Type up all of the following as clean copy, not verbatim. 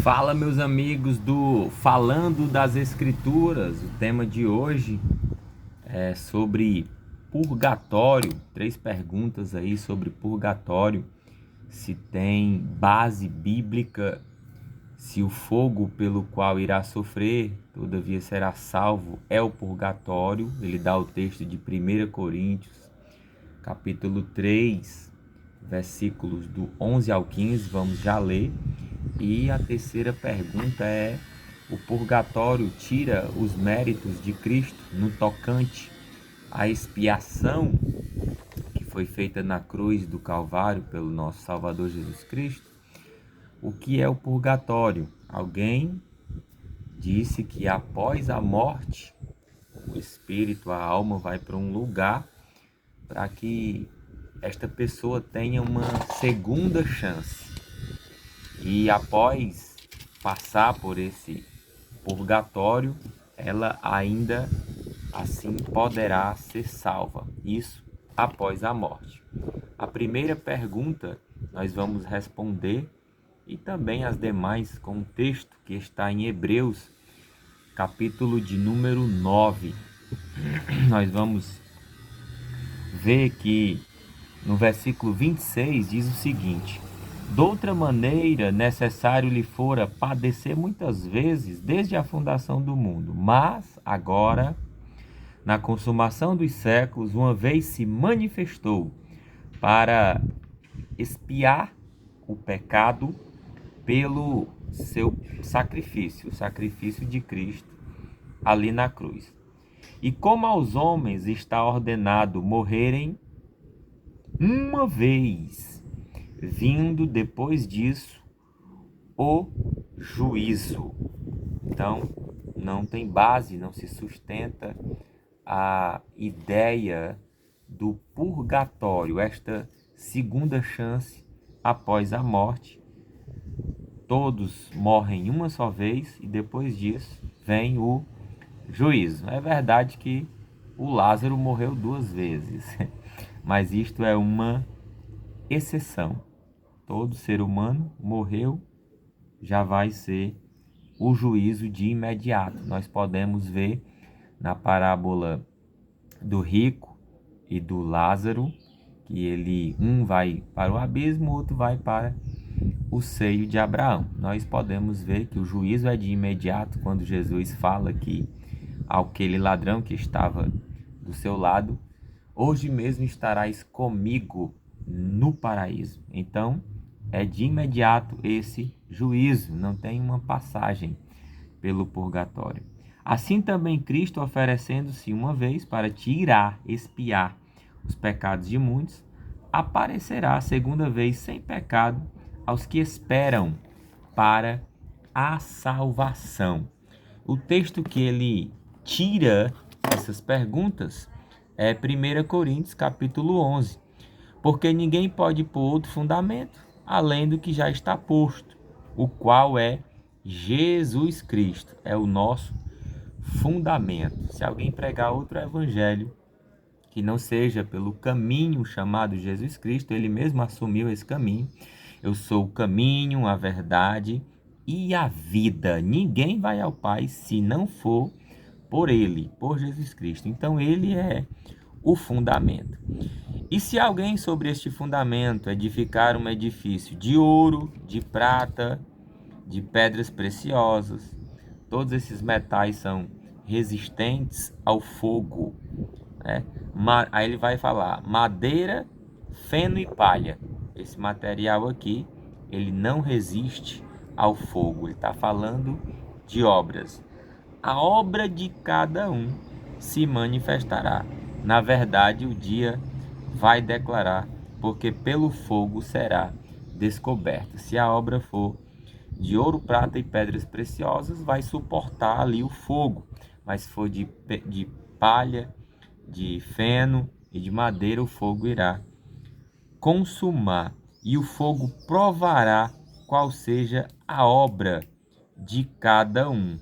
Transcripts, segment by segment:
Fala, meus amigos do Falando das Escrituras. O tema de hoje é sobre purgatório. 3 perguntas aí sobre purgatório. Se tem base bíblica, se o fogo pelo qual irá sofrer, todavia será salvo, é o purgatório. Ele dá o texto de 1 Coríntios, capítulo 3, versículos do 11 ao 15. Vamos já ler. E a terceira pergunta é: o purgatório tira os méritos de Cristo no tocante à expiação que foi feita na cruz do Calvário pelo nosso Salvador Jesus Cristo? O que é o purgatório? Alguém disse que após a morte, o espírito, a alma vai para um lugar para que esta pessoa tenha uma segunda chance. E após passar por esse purgatório, ela ainda assim poderá ser salva. Isso após a morte. A primeira pergunta nós vamos responder e também as demais com o texto que está em Hebreus, capítulo de número 9. Nós vamos ver que no versículo 26 diz o seguinte: doutra maneira, necessário lhe fora padecer muitas vezes desde a fundação do mundo, mas agora, na consumação dos séculos, uma vez se manifestou para expiar o pecado pelo seu sacrifício, o sacrifício de Cristo ali na cruz. E como aos homens está ordenado morrerem uma vez, vindo depois disso o juízo. Então, não tem base, não se sustenta a ideia do purgatório, esta segunda chance após a morte. Todos morrem uma só vez e depois disso vem o juízo. É verdade que o Lázaro morreu 2 vezes, mas isto é uma exceção. Todo ser humano morreu, já vai ser o juízo de imediato. Nós podemos ver na parábola do rico e do Lázaro que um vai para o abismo, o outro vai para o seio de Abraão. Nós podemos ver que o juízo é de imediato quando Jesus fala que aquele ladrão que estava do seu lado: hoje mesmo estarás comigo no paraíso. Então, é de imediato esse juízo, não tem uma passagem pelo purgatório. Assim também Cristo, oferecendo-se uma vez para tirar, expiar os pecados de muitos, aparecerá a segunda vez sem pecado aos que esperam para a salvação. O texto que ele tira essas perguntas é 1 Coríntios, capítulo 11. Porque ninguém pode pôr outro fundamento, além do que já está posto, o qual é Jesus Cristo. É o nosso fundamento. Se alguém pregar outro evangelho, que não seja pelo caminho chamado Jesus Cristo, ele mesmo assumiu esse caminho. Eu sou o caminho, a verdade e a vida. Ninguém vai ao Pai se não for por ele, por Jesus Cristo. Então ele é o fundamento. E se alguém sobre este fundamento edificar um edifício de ouro, de prata, de pedras preciosas, todos esses metais são resistentes ao fogo, né? Aí ele vai falar madeira, feno e palha. Esse material aqui, ele não resiste ao fogo. Ele está falando de obras. A obra de cada um se manifestará. Na verdade, o dia vai declarar, porque pelo fogo será descoberta. Se a obra for de ouro, prata e pedras preciosas, vai suportar ali o fogo. Mas se for de palha, de feno e de madeira, o fogo irá consumar. E o fogo provará qual seja a obra de cada um.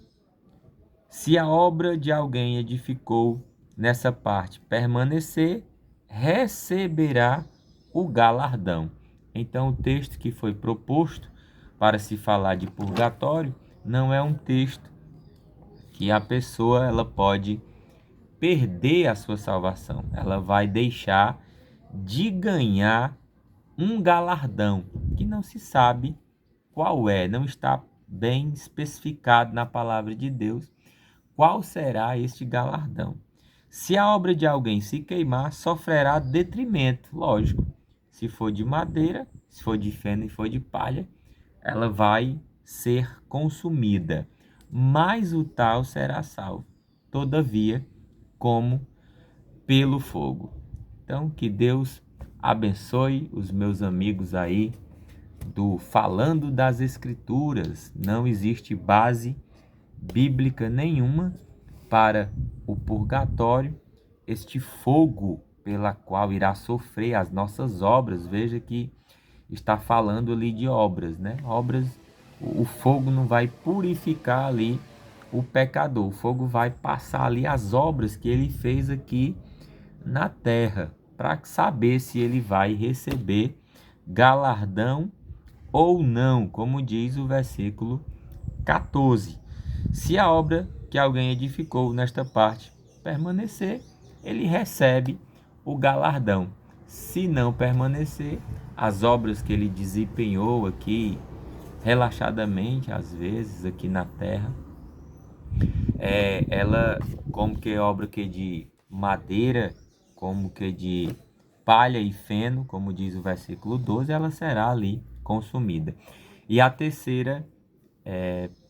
Se a obra de alguém edificou nessa parte permanecer, receberá o galardão. Então, o texto que foi proposto para se falar de purgatório, não é um texto que a pessoa ela pode perder a sua salvação. Ela vai deixar de ganhar um galardão que não se sabe qual é, não está bem especificado na palavra de Deus qual será este galardão. Se a obra de alguém se queimar, sofrerá detrimento, lógico. Se for de madeira, se for de feno e for de palha, ela vai ser consumida, mas o tal será salvo, todavia, como pelo fogo. Então, que Deus abençoe os meus amigos aí do Falando das Escrituras. Não existe base bíblica nenhuma para o purgatório, este fogo pela qual irá sofrer as nossas obras. Veja que está falando ali de obras, né? Obras, o fogo não vai purificar ali o pecador, o fogo vai passar ali as obras que ele fez aqui na terra, para saber se ele vai receber galardão ou não, como diz o versículo 14. Se a obra que alguém edificou nesta parte permanecer, ele recebe o galardão. Se não permanecer, as obras que ele desempenhou aqui, relaxadamente, às vezes, aqui na terra, ela, como que obra que de madeira, como que de palha e feno, como diz o versículo 12, ela será ali consumida. E a terceira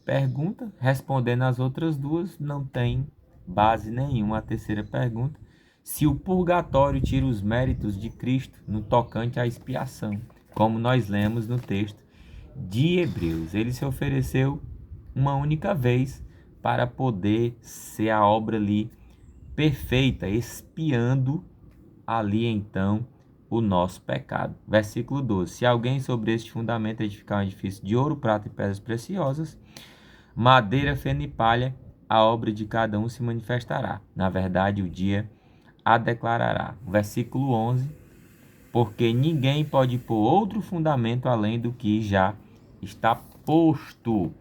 pergunta, respondendo as outras duas, não tem base nenhuma a terceira pergunta. Se o purgatório tira os méritos de Cristo no tocante à expiação, como nós lemos no texto de Hebreus. Ele se ofereceu uma única vez para poder ser a obra ali perfeita, expiando ali então o nosso pecado. Versículo 12. Se alguém sobre este fundamento edificar um edifício de ouro, prata e pedras preciosas, madeira, feno e palha, a obra de cada um se manifestará. Na verdade, o dia a declarará. Versículo 11. Porque ninguém pode pôr outro fundamento além do que já está posto.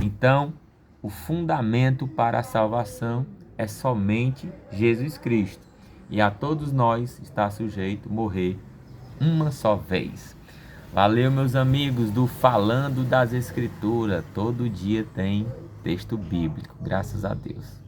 Então, o fundamento para a salvação é somente Jesus Cristo. E a todos nós está sujeito morrer uma só vez. Valeu, meus amigos do Falando das Escrituras. Todo dia tem texto bíblico, graças a Deus.